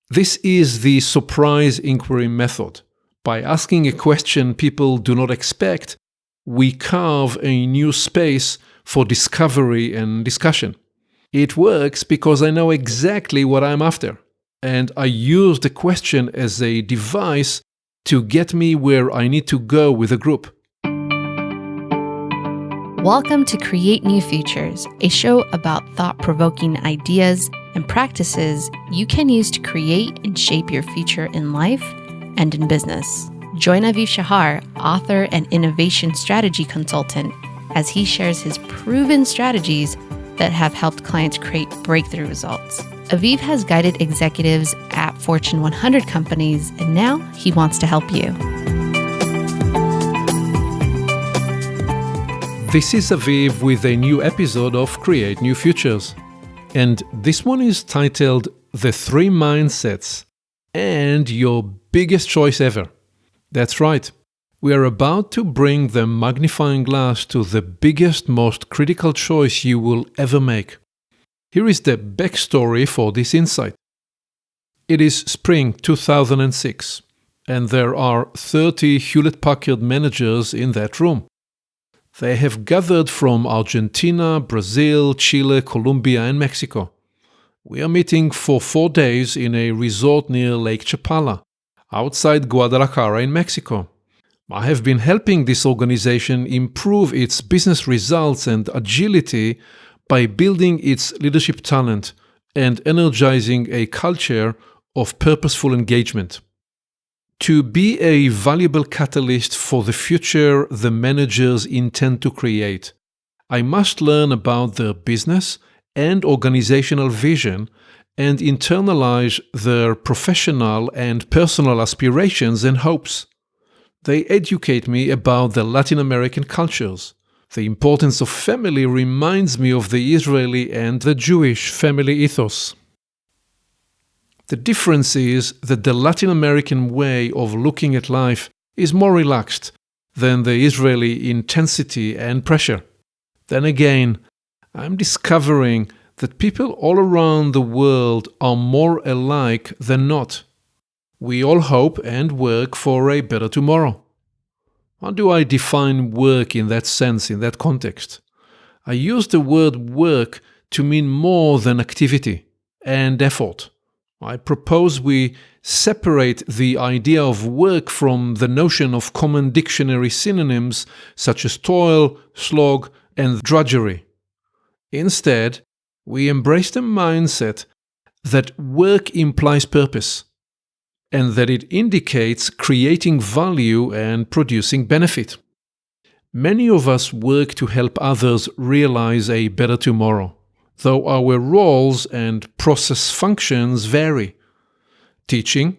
This is the surprise inquiry method. By asking a question people do not expect, we carve a new space for discovery and discussion. It works because I know exactly what I'm after, and I use the question as a device to get me where I need to go with a group. Welcome to Create New Futures, a show about thought-provoking ideas and practices you can use to create and shape your future in life and in business. Join Aviv Shahar, author and innovation strategy consultant, as he shares his proven strategies that have helped clients create breakthrough results. Aviv has guided executives at Fortune 100 companies, and now he wants to help you. This is Aviv with a new episode of Create New Futures. And this one is titled The 3 Mindsets and Your Biggest Choice Ever. That's right. We are about to bring the magnifying glass to the biggest, most critical choice you will ever make. Here is the backstory for this insight. It is spring 2006, and there are 30 Hewlett-Packard managers in that room. They have gathered from Argentina, Brazil, Chile, Colombia, and Mexico. We are meeting for 4 days in a resort near Lake Chapala, outside Guadalajara in Mexico. I have been helping this organization improve its business results and agility by building its leadership talent and energizing a culture of purposeful engagement. To be a valuable catalyst for the future the managers intend to create, I must learn about their business and organizational vision and internalize their professional and personal aspirations and hopes. They educate me about the Latin American cultures. The importance of family reminds me of the Israeli and the Jewish family ethos. The difference is that the Latin American way of looking at life is more relaxed than the Israeli intensity and pressure. Then again, I'm discovering that people all around the world are more alike than not. We all hope and work for a better tomorrow. How do I define work in that sense, in that context? I use the word work to mean more than activity and effort. I propose we separate the idea of work from the notion of common dictionary synonyms such as toil, slog, and drudgery. Instead, we embrace the mindset that work implies purpose, and that it indicates creating value and producing benefit. Many of us work to help others realize a better tomorrow, though our roles and process functions vary. Teaching,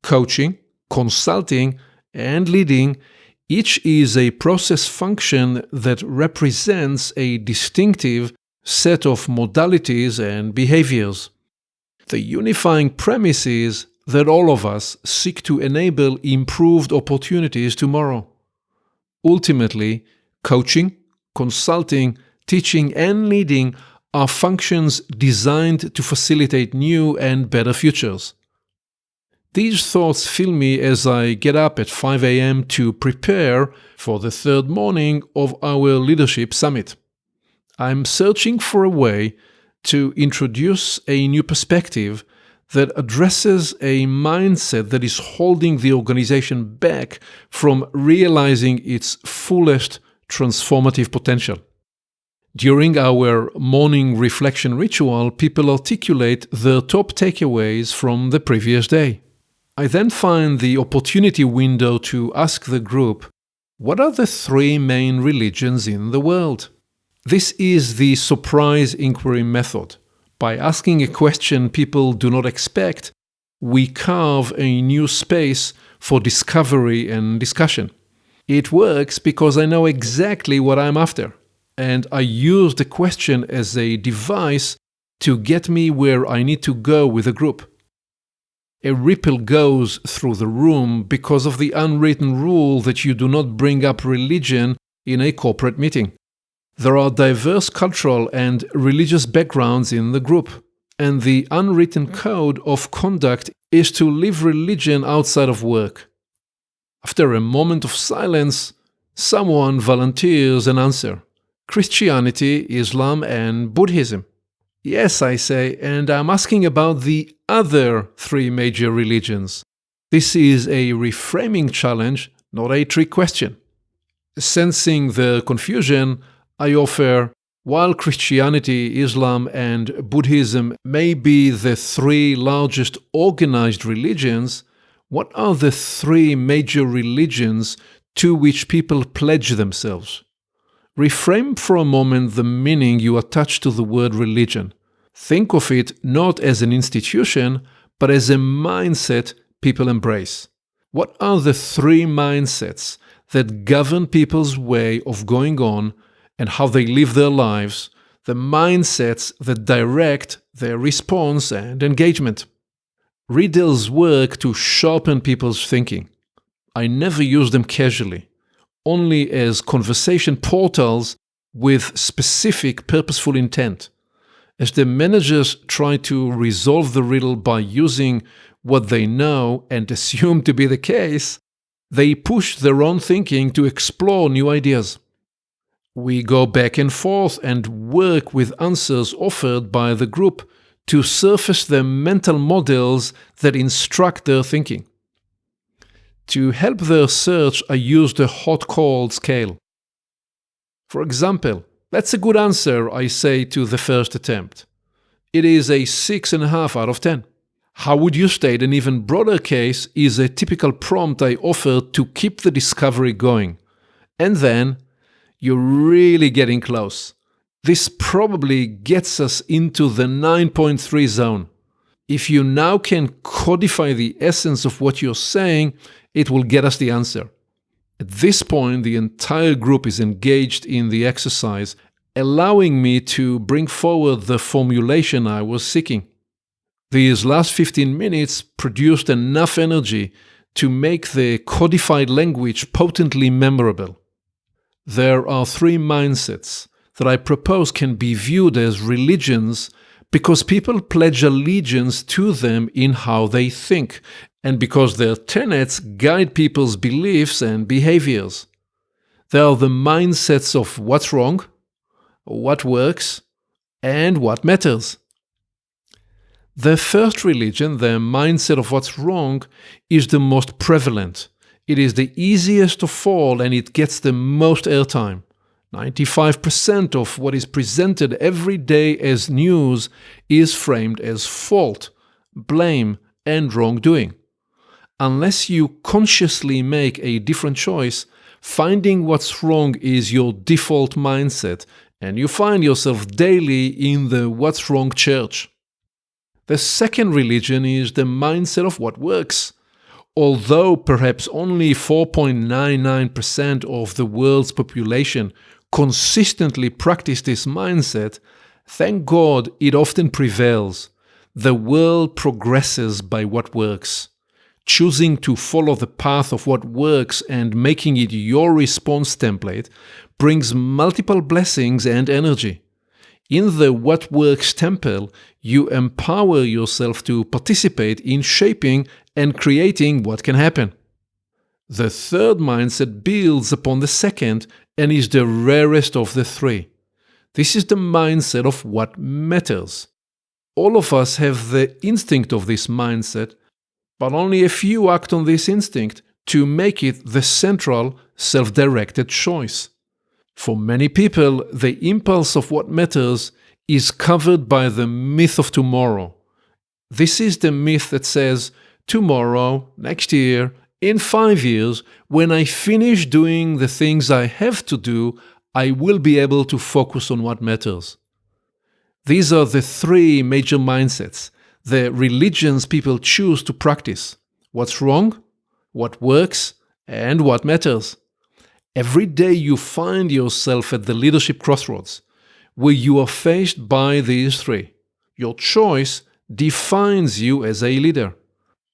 coaching, consulting, and leading, each is a process function that represents a distinctive set of modalities and behaviors. The unifying premise is that all of us seek to enable improved opportunities tomorrow. Ultimately, coaching, consulting, teaching, and leading are functions designed to facilitate new and better futures. These thoughts fill me as I get up at 5 a.m. to prepare for the 3rd morning of our Leadership Summit. I'm searching for a way to introduce a new perspective that addresses a mindset that is holding the organization back from realizing its fullest transformative potential. During our morning reflection ritual, people articulate their top takeaways from the previous day. I then find the opportunity window to ask the group, what are the 3 main religions in the world? This is the surprise inquiry method. By asking a question people do not expect, we carve a new space for discovery and discussion. It works because I know exactly what I'm after, and I use the question as a device to get me where I need to go with a group. A ripple goes through the room because of the unwritten rule that you do not bring up religion in a corporate meeting. There are diverse cultural and religious backgrounds in the group, and the unwritten code of conduct is to live religion outside of work. After a moment of silence, someone volunteers an answer. Christianity, Islam, and Buddhism. Yes, I say, and I'm asking about the other three major religions. This is a reframing challenge, not a trick question. Sensing the confusion, I offer, while Christianity, Islam, and Buddhism may be the three largest organized religions, what are the three major religions to which people pledge themselves? Reframe for a moment the meaning you attach to the word religion. Think of it not as an institution, but as a mindset people embrace. What are the three mindsets that govern people's way of going on and how they live their lives, the mindsets that direct their response and engagement? Riddles work to sharpen people's thinking. I never use them casually, only as conversation portals with specific purposeful intent. As the managers try to resolve the riddle by using what they know and assume to be the case, they push their own thinking to explore new ideas. We go back and forth and work with answers offered by the group to surface the mental models that instruct their thinking. To help their search, I use the hot-cold scale. For example, that's a good answer, I say to the first attempt. It is a 6.5 out of 10. How would you state an even broader case is a typical prompt I offer to keep the discovery going. And then, you're really getting close. This probably gets us into the 9.3 zone. If you now can codify the essence of what you're saying, it will get us the answer. At this point, the entire group is engaged in the exercise, allowing me to bring forward the formulation I was seeking. These last 15 minutes produced enough energy to make the codified language potently memorable. There are three mindsets that I propose can be viewed as religions because people pledge allegiance to them in how they think, and because their tenets guide people's beliefs and behaviors. They are the mindsets of what's wrong, what works, and what matters. The first religion, the mindset of what's wrong, is the most prevalent. It is the easiest of all and it gets the most airtime. 95% of what is presented every day as news is framed as fault, blame, and wrongdoing. Unless you consciously make a different choice, finding what's wrong is your default mindset, and you find yourself daily in the what's wrong church. The second religion is the mindset of what works. Although perhaps only 4.99% of the world's population consistently practice this mindset, thank God it often prevails. The world progresses by what works. Choosing to follow the path of what works and making it your response template brings multiple blessings and energy. In the What Works temple, you empower yourself to participate in shaping and creating what can happen. The third mindset builds upon the second and is the rarest of the three. This is the mindset of what matters. All of us have the instinct of this mindset, but only a few act on this instinct to make it the central, self-directed choice. For many people, the impulse of what matters is covered by the myth of tomorrow. This is the myth that says, tomorrow, next year, in 5 years, when I finish doing the things I have to do, I will be able to focus on what matters. These are the three major mindsets, the religions people choose to practice: what's wrong, what works, and what matters. Every day you find yourself at the leadership crossroads, where you are faced by these three. Your choice defines you as a leader.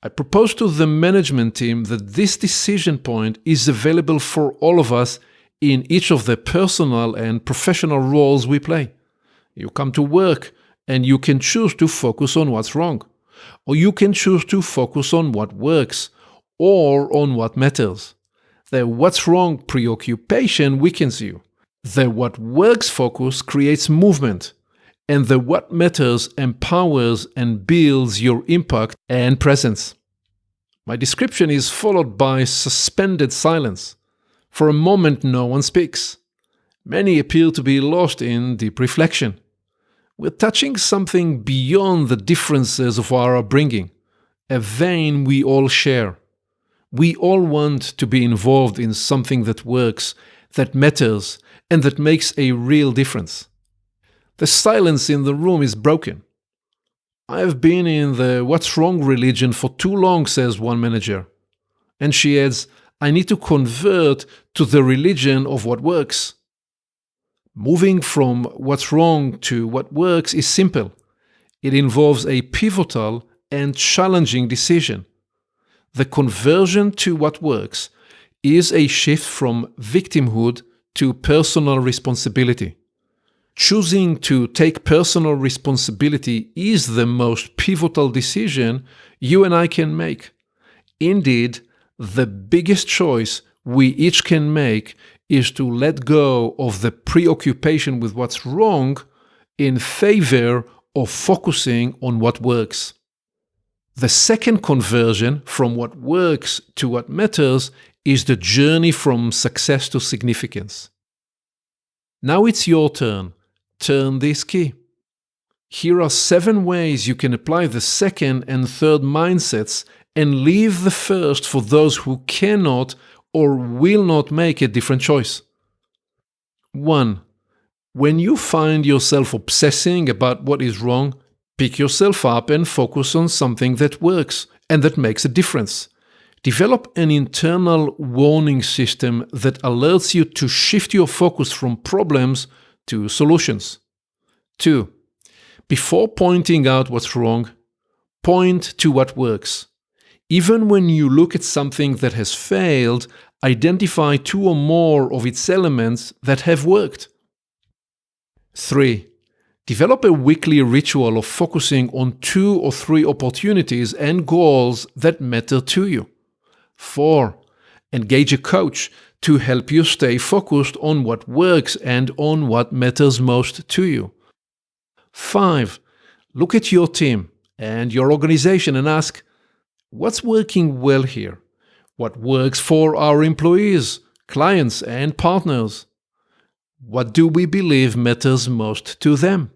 I propose to the management team that this decision point is available for all of us in each of the personal and professional roles we play. You come to work and you can choose to focus on what's wrong. or you can choose to focus on what works or on what matters. The what's wrong preoccupation weakens you. The what works focus creates movement, and the what matters empowers and builds your impact and presence. My description is followed by suspended silence. For a moment, no one speaks. Many appear to be lost in deep reflection. We're touching something beyond the differences of our upbringing, a vein we all share. We all want to be involved in something that works, that matters, and that makes a real difference. The silence in the room is broken. I have been in the what's wrong religion for too long, says one manager. And she adds, I need to convert to the religion of what works. Moving from what's wrong to what works is simple. It involves a pivotal and challenging decision. The conversion to what works is a shift from victimhood to personal responsibility. Choosing to take personal responsibility is the most pivotal decision you and I can make. Indeed, the biggest choice we each can make is to let go of the preoccupation with what's wrong in favor of focusing on what works. The second conversion from what works to what matters is the journey from success to significance. Now it's your turn. Turn this key. Here are 7 ways you can apply the second and third mindsets and leave the first for those who cannot or will not make a different choice. 1. When you find yourself obsessing about what is wrong, pick yourself up and focus on something that works and that makes a difference. Develop an internal warning system that alerts you to shift your focus from problems to solutions. 2. Before pointing out what's wrong, point to what works. Even when you look at something that has failed, identify 2 or more of its elements that have worked. 3. Develop a weekly ritual of focusing on 2 or 3 opportunities and goals that matter to you. 4. Engage a coach to help you stay focused on what works and on what matters most to you. 5. Look at your team and your organization and ask, what's working well here? What works for our employees, clients, and partners? What do we believe matters most to them?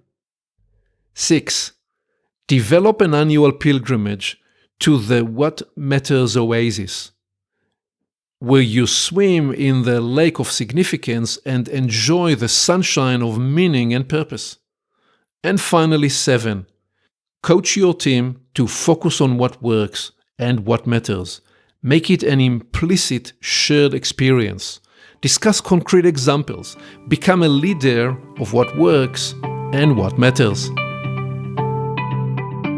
6. Develop an annual pilgrimage to the What Matters Oasis, where you swim in the lake of significance and enjoy the sunshine of meaning and purpose. And finally, 7. Coach your team to focus on what works and what matters. Make it an implicit shared experience. Discuss concrete examples. Become a leader of what works and what matters.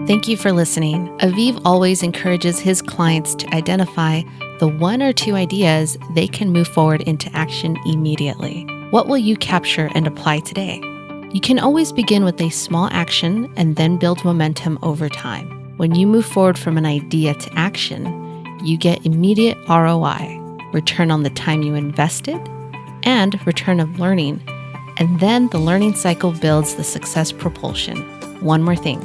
Thank you for listening. Aviv always encourages his clients to identify the 1 or 2 ideas they can move forward into action immediately. What will you capture and apply today? You can always begin with a small action and then build momentum over time. When you move forward from an idea to action, you get immediate ROI, return on the time you invested, and return of learning. And then the learning cycle builds the success propulsion. One more thing.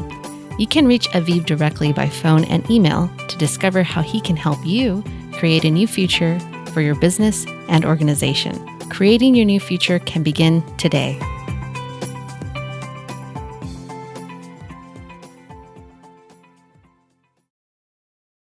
You can reach Aviv directly by phone and email to discover how he can help you create a new future for your business and organization. Creating your new future can begin today.